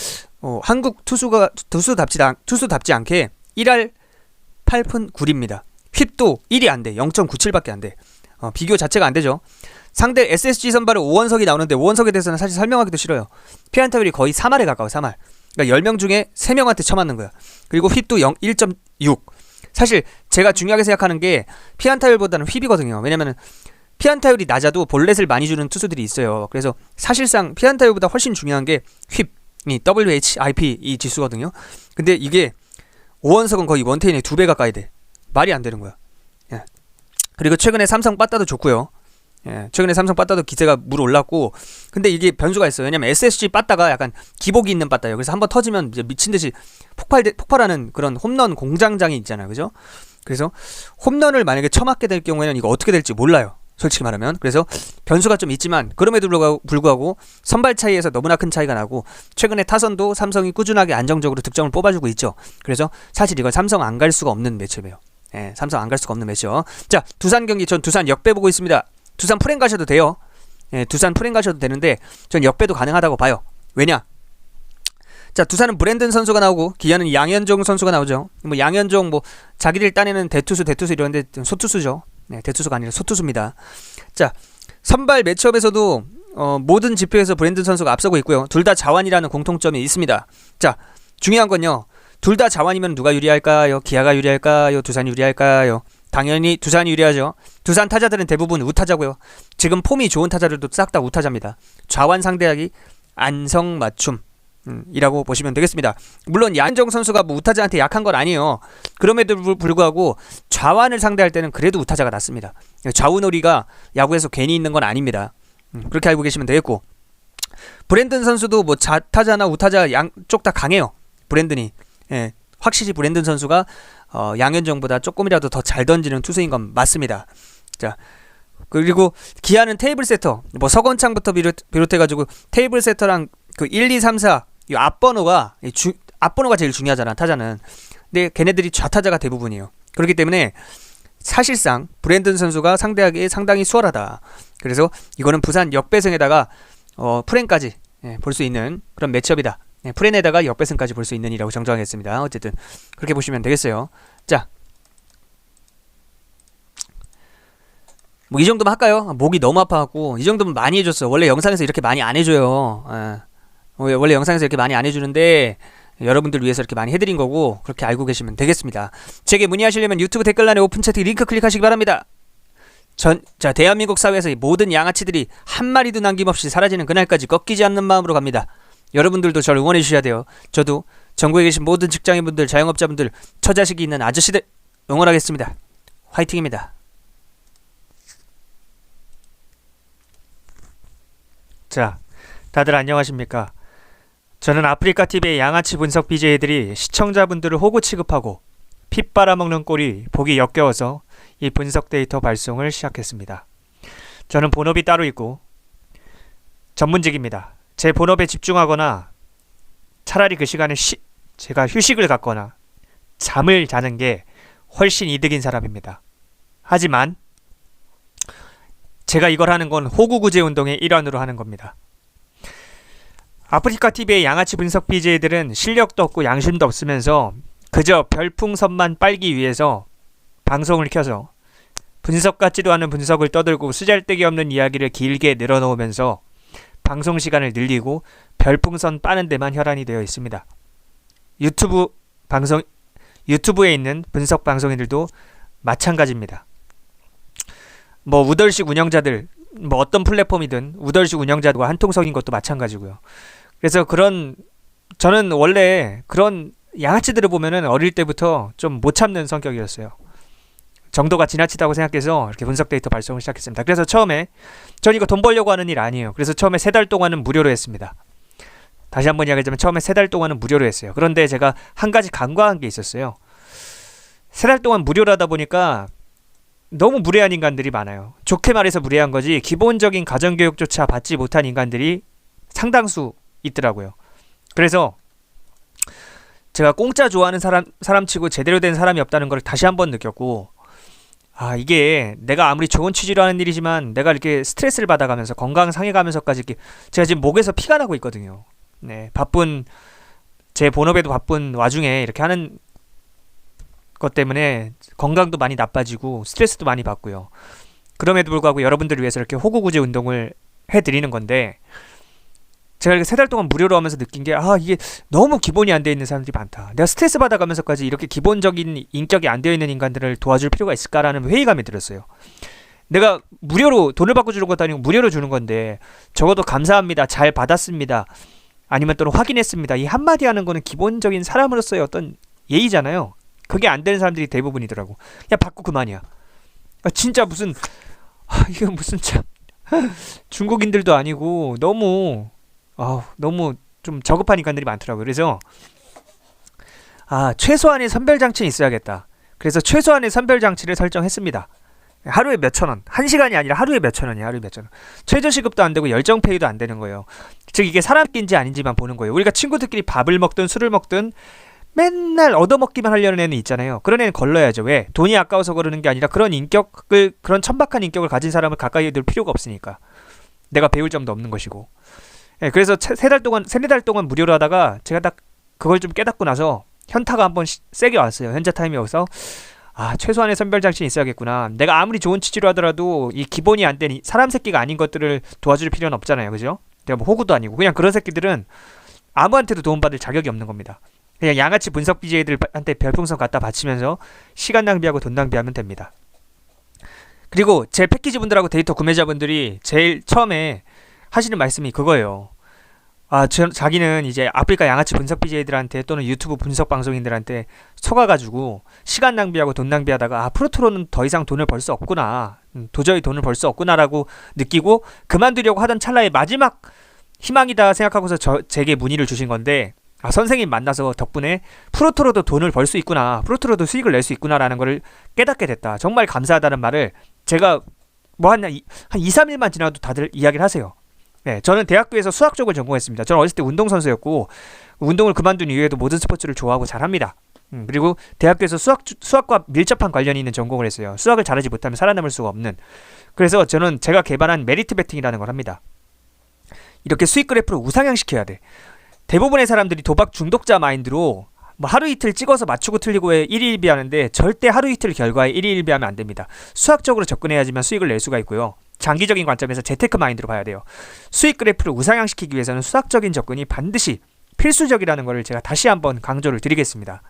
한국 투수답지 않게 1할 8푼 9리입니다. 휩도 1이 안 돼. 0.97밖에 안 돼. 비교 자체가 안 되죠. 상대 SSG 선발은 오원석이 나오는데 오원석에 대해서는 사실 설명하기도 싫어요. 피안타율이 거의 3할에 가까워. 3할. 그러니까 10명 중에 3명한테 쳐맞는 거야. 그리고 휩도 1.6. 사실 제가 중요하게 생각하는 게 피안타율보다는 휩이거든요. 왜냐면은 피안타율이 낮아도 볼넷을 많이 주는 투수들이 있어요. 그래서 사실상 피안타율보다 훨씬 중요한 게 휩, 이 WHIP 이 지수거든요. 근데 이게 오원석은 거의 원태인의 2배 가까이 돼. 말이 안 되는 거야. 그리고 최근에 삼성 빠따도 좋고요. 최근에 삼성 빠따도 기세가 물 올랐고, 근데 이게 변수가 있어요. 왜냐면 SSG 빠따가 약간 기복이 있는 빠따예요. 그래서 한번 터지면 이제 미친듯이 폭발하는 그런 홈런 공장장이 있잖아요. 그죠? 그래서 홈런을 만약에 쳐맞게 될 경우에는 이거 어떻게 될지 몰라요. 솔직히 말하면. 그래서 변수가 좀 있지만 그럼에도 불구하고 선발 차이에서 너무나 큰 차이가 나고, 최근에 타선도 삼성이 꾸준하게 안정적으로 득점을 뽑아주고 있죠. 그래서 사실 이건 삼성 안 갈 수가 없는 매치업이에요. 삼성 안 갈 수가 없는 매치업. 자, 두산 경기 전 두산 역배 보고 있습니다. 두산 풀행 가셔도 돼요. 두산 풀행 가셔도 되는데 전 역배도 가능하다고 봐요. 왜냐? 자, 두산은 브랜든 선수가 나오고 기아는 양현종 선수가 나오죠. 뭐 양현종 뭐 자기들 딴에는 대투수 이러는데 소투수죠. 대투수가 아니라 소투수입니다. 자, 선발 매치업에서도 모든 지표에서 브랜든 선수가 앞서고 있고요. 둘 다 자완이라는 공통점이 있습니다. 자, 중요한 건요. 둘 다 자완이면 누가 유리할까요? 기아가 유리할까요? 두산이 유리할까요? 당연히 두산이 유리하죠. 두산 타자들은 대부분 우타자고요. 지금 폼이 좋은 타자들도 싹 다 우타자입니다. 좌완 상대하기 안성맞춤 이라고 보시면 되겠습니다. 물론 양현종 선수가 뭐 우타자한테 약한 건 아니에요. 그럼에도 불구하고 좌완을 상대할 때는 그래도 우타자가 낫습니다. 좌우놀이가 야구에서 괜히 있는 건 아닙니다. 그렇게 알고 계시면 되겠고, 브랜든 선수도 뭐 좌타자나 우타자 양쪽 다 강해요. 브랜든이. 확실히 브랜든 선수가 양현종보다 조금이라도 더 잘 던지는 투수인 건 맞습니다. 자, 그리고 기아는 테이블 세터, 뭐 서건창부터 비롯해가지고 테이블 세터랑 그 1, 2, 3, 4 이 앞번호가 제일 중요하잖아, 타자는. 근데 걔네들이 좌타자가 대부분이에요. 그렇기 때문에 사실상 브랜든 선수가 상대하기 상당히 수월하다. 그래서 이거는 부산 역배승에다가 프랭까지 볼 수 있는 그런 매치업이다. 프렌에다가 역배승까지 볼 수 있는 이라고 정정하겠습니다. 어쨌든 그렇게 보시면 되겠어요. 자, 뭐 이 정도만 할까요? 목이 너무 아파갖고 이 정도면 많이 해줬어. 원래 영상에서 이렇게 많이 안 해줘요. 원래 영상에서 이렇게 많이 안 해주는데 여러분들 위해서 이렇게 많이 해드린 거고 그렇게 알고 계시면 되겠습니다. 제게 문의하시려면 유튜브 댓글란에 오픈채팅 링크 클릭하시기 바랍니다. 대한민국 사회에서 모든 양아치들이 한 마리도 남김없이 사라지는 그날까지 꺾이지 않는 마음으로 갑니다. 여러분들도 저를 응원해 주셔야 돼요. 저도 전국에 계신 모든 직장인분들, 자영업자분들, 처자식이 있는 아저씨들 응원하겠습니다. 화이팅입니다. 자, 다들 안녕하십니까? 저는 아프리카TV의 양아치 분석 BJ들이 시청자분들을 호구 취급하고 핏 빨아먹는 꼴이 보기 역겨워서 이 분석 데이터 발송을 시작했습니다. 저는 본업이 따로 있고 전문직입니다. 제 본업에 집중하거나 차라리 그 시간에 제가 휴식을 갖거나 잠을 자는 게 훨씬 이득인 사람입니다. 하지만 제가 이걸 하는 건 호구구제 운동의 일환으로 하는 겁니다. 아프리카TV의 양아치 분석 BJ들은 실력도 없고 양심도 없으면서 그저 별풍선만 빨기 위해서 방송을 켜서 분석 같지도 않은 분석을 떠들고 쓰잘데기 없는 이야기를 길게 늘어놓으면서 방송 시간을 늘리고 별풍선 빠는 데만 혈안이 되어 있습니다. 유튜브에 있는 분석 방송인들도 마찬가지입니다. 우덜식 운영자들, 어떤 플랫폼이든 우덜식 운영자들과 한통속인 것도 마찬가지고요. 그래서 저는 원래 그런 양아치들을 보면은 어릴 때부터 좀 못 참는 성격이었어요. 정도가 지나치다고 생각해서 이렇게 분석 데이터 발송을 시작했습니다. 그래서 처음에 전 이거 돈 벌려고 하는 일 아니에요. 그래서 처음에 3달 동안은 무료로 했습니다. 다시 한번 이야기하자면 처음에 3달 동안은 무료로 했어요. 그런데 제가 한 가지 간과한 게 있었어요. 3달 동안 무료로 하다 보니까 너무 무례한 인간들이 많아요. 좋게 말해서 무례한 거지 기본적인 가정교육조차 받지 못한 인간들이 상당수 있더라고요. 그래서 제가 공짜 좋아하는 사람치고 제대로 된 사람이 없다는 걸 다시 한번 느꼈고, 이게 내가 아무리 좋은 취지로 하는 일이지만 내가 이렇게 스트레스를 받아가면서 건강 상해가면서까지 이렇게 제가 지금 목에서 피가 나고 있거든요. 네, 제 본업에도 바쁜 와중에 이렇게 하는 것 때문에 건강도 많이 나빠지고 스트레스도 많이 받고요. 그럼에도 불구하고 여러분들을 위해서 이렇게 호구구제 운동을 해드리는 건데, 제가 이렇게 3달 동안 무료로 하면서 느낀 게 이게 너무 기본이 안 되어 있는 사람들이 많다. 내가 스트레스 받아가면서까지 이렇게 기본적인 인격이 안 되어 있는 인간들을 도와줄 필요가 있을까라는 회의감이 들었어요. 내가 무료로 돈을 받고 주는 것도 아니고 무료로 주는 건데 적어도 감사합니다, 잘 받았습니다, 아니면 또는 확인했습니다, 이 한마디 하는 거는 기본적인 사람으로서의 어떤 예의잖아요. 그게 안 되는 사람들이 대부분이더라고. 야, 받고 그만이야. 진짜 무슨 이거 무슨 참 중국인들도 아니고 너무 좀 저급한 인간들이 많더라고요. 그래서 최소한의 선별장치는 있어야겠다. 그래서 최소한의 선별장치를 설정했습니다. 하루에 몇천 원, 1시간이 아니라 하루에 몇천 원이야. 하루에 몇천 원. 최저시급도 안 되고 열정페이도 안 되는 거예요. 즉 이게 사람끼인지 아닌지만 보는 거예요. 우리가 친구들끼리 밥을 먹든 술을 먹든 맨날 얻어먹기만 하려는 애는 있잖아요. 그런 애는 걸러야죠. 왜? 돈이 아까워서 그러는 게 아니라 그런 천박한 인격을 가진 사람을 가까이 둘 필요가 없으니까. 내가 배울 점도 없는 것이고. 네, 그래서 3-4달 동안 무료로 하다가 제가 딱 그걸 좀 깨닫고 나서 현타가 한번 세게 왔어요. 현자 타임이 와서 최소한의 선별장치는 있어야겠구나. 내가 아무리 좋은 취지로 하더라도 이 기본이 안 된 사람 새끼가 아닌 것들을 도와줄 필요는 없잖아요. 그죠? 내가 호구도 아니고 그냥 그런 새끼들은 아무한테도 도움받을 자격이 없는 겁니다. 그냥 양아치 분석 BJ들한테 별풍선 갖다 바치면서 시간 낭비하고 돈 낭비하면 됩니다. 그리고 제 패키지 분들하고 데이터 구매자분들이 제일 처음에 하시는 말씀이 그거예요. 자기는 이제 아프리카 양아치 분석 BJ들한테 또는 유튜브 분석 방송인들한테 속아가지고 시간 낭비하고 돈 낭비하다가 앞으로는 더 이상 돈을 벌 수 없구나, 도저히 돈을 벌 수 없구나라고 느끼고 그만두려고 하던 찰나의 마지막 희망이다 생각하고서 제게 문의를 주신 건데, 선생님 만나서 덕분에 프로토로도 돈을 벌 수 있구나, 프로토로도 수익을 낼 수 있구나라는 걸 깨닫게 됐다, 정말 감사하다는 말을 제가 한 2-3일만 지나도 다들 이야기를 하세요. 네, 저는 대학교에서 수학 쪽을 전공했습니다. 저는 어렸을 때 운동선수였고 운동을 그만둔 이후에도 모든 스포츠를 좋아하고 잘합니다. 그리고 대학교에서 수학과 밀접한 관련이 있는 전공을 했어요. 수학을 잘하지 못하면 살아남을 수가 없는. 그래서 저는 제가 개발한 메리트 베팅이라는 걸 합니다. 이렇게 수익 그래프를 우상향시켜야 돼. 대부분의 사람들이 도박 중독자 마인드로 하루 이틀 찍어서 맞추고 틀리고에 1위 1비 하는데 절대 하루 이틀 결과에 1위 1비 하면 안 됩니다. 수학적으로 접근해야지만 수익을 낼 수가 있고요. 장기적인 관점에서 재테크 마인드로 봐야 돼요. 수익 그래프를 우상향시키기 위해서는 수학적인 접근이 반드시 필수적이라는 것을 제가 다시 한번 강조를 드리겠습니다.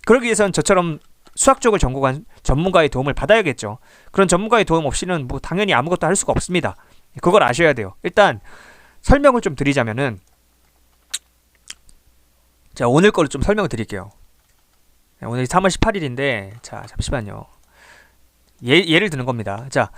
그러기 위해선 저처럼 수학 쪽을 전공한 전문가의 도움을 받아야겠죠. 그런 전문가의 도움 없이는 뭐 당연히 아무것도 할 수가 없습니다. 그걸 아셔야 돼요. 일단 설명을 좀 드리자면은, 자, 오늘 거를 좀 설명을 드릴게요. 오늘 3월 18일인데, 자, 잠시만요. 예를 드는 겁니다. 자,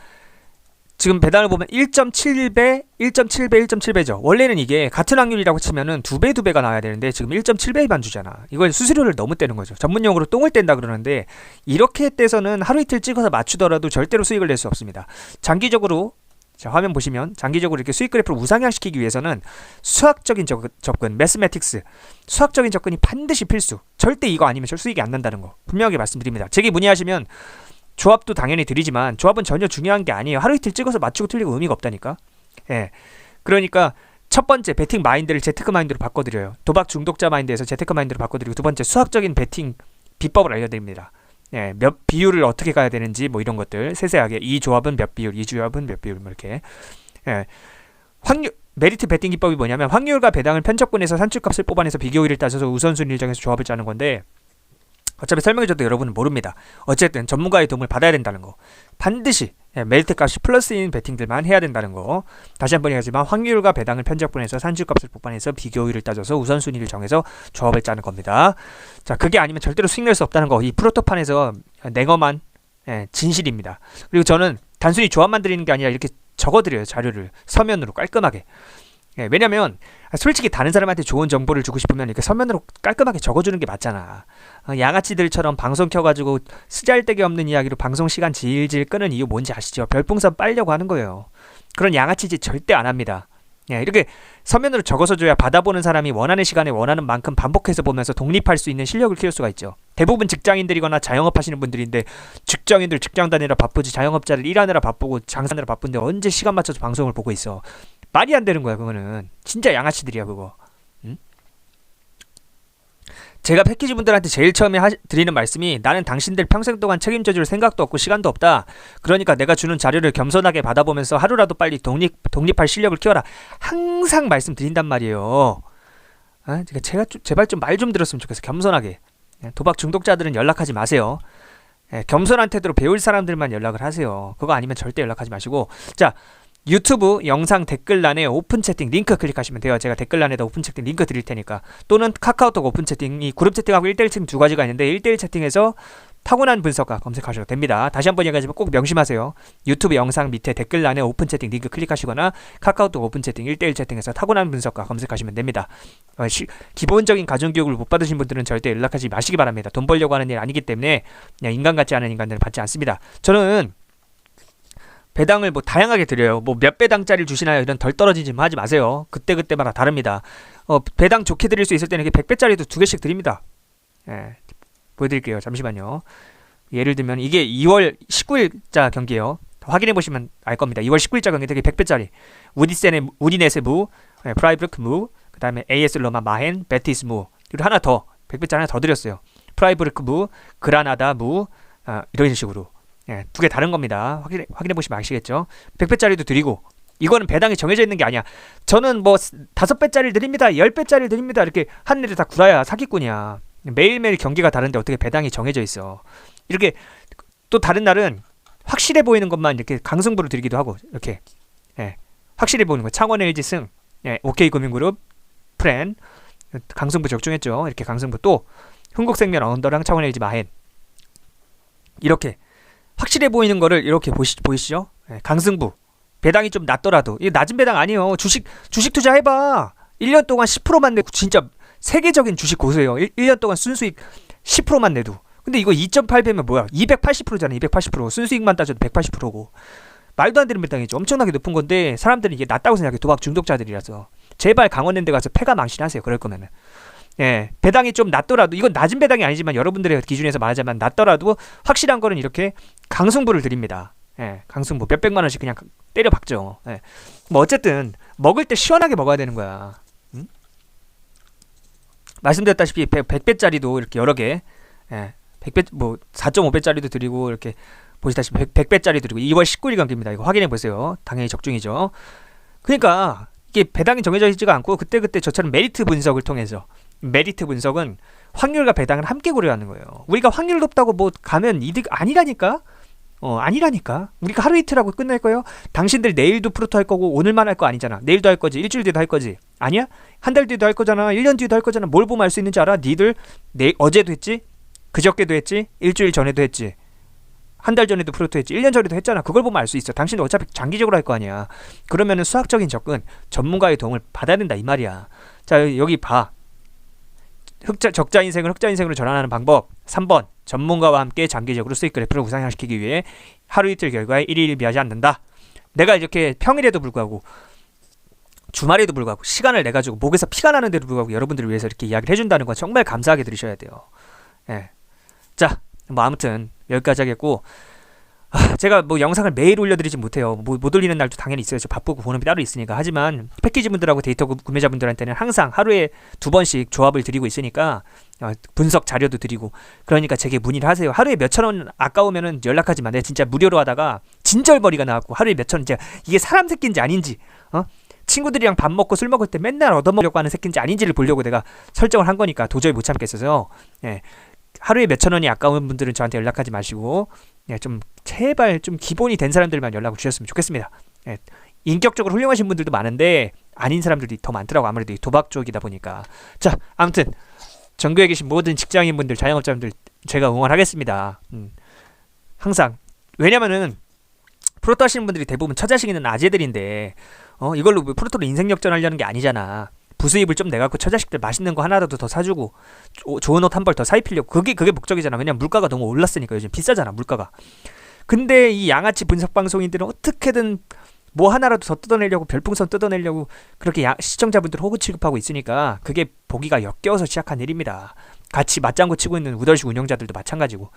지금 배당을 보면 1.7배, 1.7배, 1.7배죠. 원래는 이게 같은 확률이라고 치면은 2배, 2배가 나와야 되는데 지금 1.7배만 주잖아. 이건 수수료를 너무 떼는 거죠. 전문용어로 똥을 뗀다 그러는데, 이렇게 떼서는 하루 이틀 찍어서 맞추더라도 절대로 수익을 낼 수 없습니다. 장기적으로, 자, 화면 보시면 장기적으로 이렇게 수익 그래프를 우상향시키기 위해서는 수학적인 접근, 매스매틱스, 수학적인 접근이 반드시 필수. 절대 이거 아니면 수익이 안 난다는 거 분명하게 말씀드립니다. 제게 문의하시면 조합도 당연히 드리지만 조합은 전혀 중요한 게 아니에요. 하루 이틀 찍어서 맞추고 틀리고 의미가 없다니까. 예. 그러니까 첫 번째 베팅 마인드를 재테크 마인드로 바꿔드려요. 도박 중독자 마인드에서 재테크 마인드로 바꿔드리고, 두 번째 수학적인 베팅 비법을 알려드립니다. 예, 몇 비율을 어떻게 가야 되는지 뭐 이런 것들 세세하게, 이 조합은 몇 비율, 이 조합은 몇 비율, 뭐 이렇게. 예. 확률 메리트 베팅 기법이 뭐냐면 확률과 배당을 편적분해서 산출값을 뽑아내서 비교율을 따져서 우선순위를 정해서 조합을 짜는 건데, 어차피 설명해줘도 여러분은 모릅니다. 어쨌든 전문가의 도움을 받아야 된다는 거, 반드시 메리트 값이 플러스인 베팅들만 해야 된다는 거 다시 한번 얘기하지만, 확률과 배당을 편적분해서 산출값을 뽑아내서 비교율을 따져서 우선순위를 정해서 조합을 짜는 겁니다. 자, 그게 아니면 절대로 수익 낼 수 없다는 거, 이 프로토판에서 냉엄한 진실입니다. 그리고 저는 단순히 조합만 드리는 게 아니라 이렇게 적어드려요. 자료를 서면으로 깔끔하게. 왜냐면 솔직히 다른 사람한테 좋은 정보를 주고 싶으면 이렇게 서면으로 깔끔하게 적어주는 게 맞잖아. 양아치들처럼 방송 켜가지고 쓰잘데기 없는 이야기로 방송 시간 질질 끄는 이유 뭔지 아시죠? 별풍선 빨려고 하는 거예요. 그런 양아치 짓 절대 안 합니다. 이렇게 서면으로 적어서 줘야 받아보는 사람이 원하는 시간에 원하는 만큼 반복해서 보면서 독립할 수 있는 실력을 키울 수가 있죠. 대부분 직장인들이거나 자영업 하시는 분들인데, 직장인들 직장 다니느라 바쁘지 자영업자를 일하느라 바쁘고 장사하느라 바쁜데 언제 시간 맞춰서 방송을 보고 있어. 말이 안 되는 거야. 그거는 진짜 양아치들이야 그거. 응? 제가 패키지 분들한테 제일 처음에 드리는 말씀이, 나는 당신들 평생 동안 책임져줄 생각도 없고 시간도 없다. 그러니까 내가 주는 자료를 겸손하게 받아보면서 하루라도 빨리 독립할 실력을 키워라. 항상 말씀드린단 말이에요. 제가 제발 좀 말 좀 들었으면 좋겠어. 겸손하게. 도박 중독자들은 연락하지 마세요. 겸손한 태도로 배울 사람들만 연락을 하세요. 그거 아니면 절대 연락하지 마시고. 자, 유튜브 영상 댓글란에 오픈 채팅 링크 클릭하시면 돼요. 제가 댓글란에다 오픈 채팅 링크 드릴 테니까. 또는 카카오톡 오픈 채팅이 그룹 채팅하고 1대1 채팅 두 가지가 있는데, 1대1 채팅에서 타고난 분석가 검색하셔도 됩니다. 다시 한번 얘기하지만 꼭 명심하세요. 유튜브 영상 밑에 댓글란에 오픈 채팅 링크 클릭하시거나 카카오톡 오픈 채팅 1대1 채팅에서 타고난 분석가 검색하시면 됩니다. 기본적인 가정교육을 못 받으신 분들은 절대 연락하지 마시기 바랍니다. 돈 벌려고 하는 일 아니기 때문에 그냥 인간 같지 않은 인간들은 받지 않습니다. 저는 배당을 뭐 다양하게 드려요. 뭐 몇 배당짜리를 주시나요? 이런 덜 떨어진 짓 하지 마세요. 그때그때마다 다릅니다. 배당 좋게 드릴 수 있을 때는 이렇게 100배짜리도 2개씩 드립니다. 보여드릴게요. 잠시만요. 예를 들면 이게 2월 19일자 경기예요. 확인해 보시면 알 겁니다. 2월 19일자 경기 되게 100배짜리. 우디넷의 무, 프라이브르크 무, 그 다음에 AS 로마 마헨, 베티스 무, 그리고 하나 더 100배짜리 하나 더 드렸어요. 프라이브르크 무, 그라나다 무, 이런 식으로. 2개 다른 겁니다. 확인해 보시면 아시겠죠? 100배짜리도 드리고, 이거는 배당이 정해져 있는 게 아니야. 저는 뭐 5배짜리 드립니다, 10배짜리 드립니다, 이렇게 하는 애들 다 구라야. 사기꾼이야. 매일매일 경기가 다른데 어떻게 배당이 정해져 있어. 이렇게 또 다른 날은 확실해 보이는 것만 이렇게 강승부를 드리기도 하고, 이렇게 확실해 보이는 거. 창원 LG 승, OK금융그룹 프렌 강승부 적중했죠. 이렇게 강승부. 또 흥국생명 언더랑 창원 LG 마헨, 이렇게 확실해 보이는 거를 이렇게 보이시죠? 강승부. 배당이 좀 낮더라도, 이게 낮은 배당 아니에요. 주식 투자 해봐. 1년 동안 10%만 내도 진짜 세계적인 주식 고수예요. 1년 동안 순수익 10%만 내도. 근데 이거 2.8배면 뭐야? 280%잖아. 280%. 순수익만 따져도 180%고. 말도 안 되는 배당이죠. 엄청나게 높은 건데 사람들은 이게 낮다고 생각해. 도박 중독자들이라서. 제발 강원랜드 가서 패가 망신하세요. 그럴 거면은. 배당이 좀 낮더라도, 이건 낮은 배당이 아니지만 여러분들의 기준에서 말하자면 낮더라도 확실한 거는 이렇게 강승부를 드립니다. 강승부 몇백만 원씩 그냥 때려 박죠. 뭐 어쨌든 먹을 때 시원하게 먹어야 되는 거야. 응? 말씀드렸다시피 100배짜리도 이렇게 여러 개, 100배 뭐 4.5배짜리도 드리고, 이렇게 보시다시피 100배짜리 드리고, 2월 19일 경기입니다. 이거 확인해 보세요. 당연히 적중이죠. 그러니까 이게 배당이 정해져 있지가 않고 그때그때 저처럼 메리트 분석을 통해서 메리트 분석은 확률과 배당을 함께 고려하는 거예요. 우리가 확률 높다고 뭐 가면 이득 아니라니까. 아니라니까. 우리가 하루 이틀 하고 끝날 거예요? 당신들 내일도 프로토 할 거고 오늘만 할 거 아니잖아. 내일도 할 거지. 일주일 뒤도 할 거지. 아니야? 한 달 뒤도 할 거잖아. 1년 뒤도 할 거잖아. 뭘 보면 알 수 있는지 알아? 니들 어제도 했지? 그저께도 했지? 일주일 전에도 했지? 한 달 전에도 프로토 했지? 1년 전에도 했잖아. 그걸 보면 알 수 있어. 당신도 어차피 장기적으로 할 거 아니야. 그러면은 수학적인 접근, 전문가의 도움을 받아야 된다 이 말이야. 자, 여기 봐. 적자 인생을 흑자 인생으로 전환하는 방법 3번 전문가와 함께 장기적으로 수익 그래프를 우상향시키기 위해 하루 이틀 결과에 일희일비하지 않는다. 내가 이렇게 평일에도 불구하고 주말에도 불구하고 시간을 내가지고 목에서 피가 나는데도 불구하고 여러분들을 위해서 이렇게 이야기를 해준다는 건 정말 감사하게 들으셔야 돼요. 예. 자, 뭐 아무튼 여기까지 하겠고, 제가 뭐 영상을 매일 올려드리지 못해요. 못 올리는 날도 당연히 있어요. 저 바쁘고 본업이 따로 있으니까. 하지만 패키지 분들하고 데이터 구매자분들한테는 항상 하루에 2번씩 조합을 드리고 있으니까 분석 자료도 드리고, 그러니까 제게 문의를 하세요. 하루에 몇천 원 아까우면은 연락하지 마. 내가 진짜 무료로 하다가 진절머리가 나왔고 하루에 몇천 원, 이게 사람 새끼인지 아닌지, 친구들이랑 밥 먹고 술 먹을 때 맨날 얻어먹으려고 하는 새끼인지 아닌지를 보려고 내가 설정을 한 거니까 도저히 못 참겠어서, 예. 하루에 몇천 원이 아까운 분들은 저한테 연락하지 마시고, 예, 좀 제발 좀 기본이 된 사람들만 연락을 주셨으면 좋겠습니다. 예, 인격적으로 훌륭하신 분들도 많은데 아닌 사람들이 더 많더라고. 아무래도 도박 쪽이다 보니까. 자, 아무튼 전국에 계신 모든 직장인분들, 자영업자분들 제가 응원하겠습니다. 항상. 왜냐면은 프로토 하시는 분들이 대부분 처자식 있는 아재들인데 이걸로 프로토로 인생 역전하려는 게 아니잖아. 부수입을 좀 내갖고 처자식들 맛있는 거 하나라도 더 사주고 좋은 옷 한 벌 더 사입히려고. 그게 목적이잖아. 왜냐면 물가가 너무 올랐으니까. 요즘 비싸잖아 물가가. 근데 이 양아치 분석 방송인들은 어떻게든 뭐 하나라도 더 뜯어내려고, 별풍선 뜯어내려고 그렇게 시청자분들 호구 취급하고 있으니까 그게 보기가 역겨워서 시작한 일입니다. 같이 맞장구 치고 있는 우덜식 운영자들도 마찬가지고.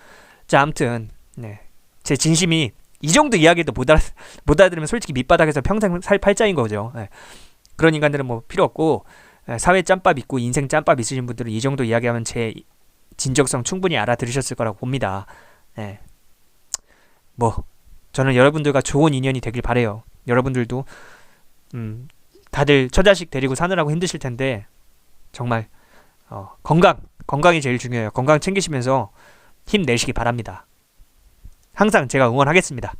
자, 아무튼 네, 제 진심이 이 정도 이야기도 못 알아들으면 솔직히 밑바닥에서 평생 살 팔자인 거죠. 네. 그런 인간들은 뭐 필요 없고, 사회 짬밥 있고 인생 짬밥 있으신 분들은 이 정도 이야기하면 제 진정성 충분히 알아들으셨을 거라고 봅니다. 네. 뭐 저는 여러분들과 좋은 인연이 되길 바래요. 여러분들도 다들 처자식 데리고 사느라고 힘드실 텐데 정말 건강이 제일 중요해요. 건강 챙기시면서 힘내시기 바랍니다. 항상 제가 응원하겠습니다.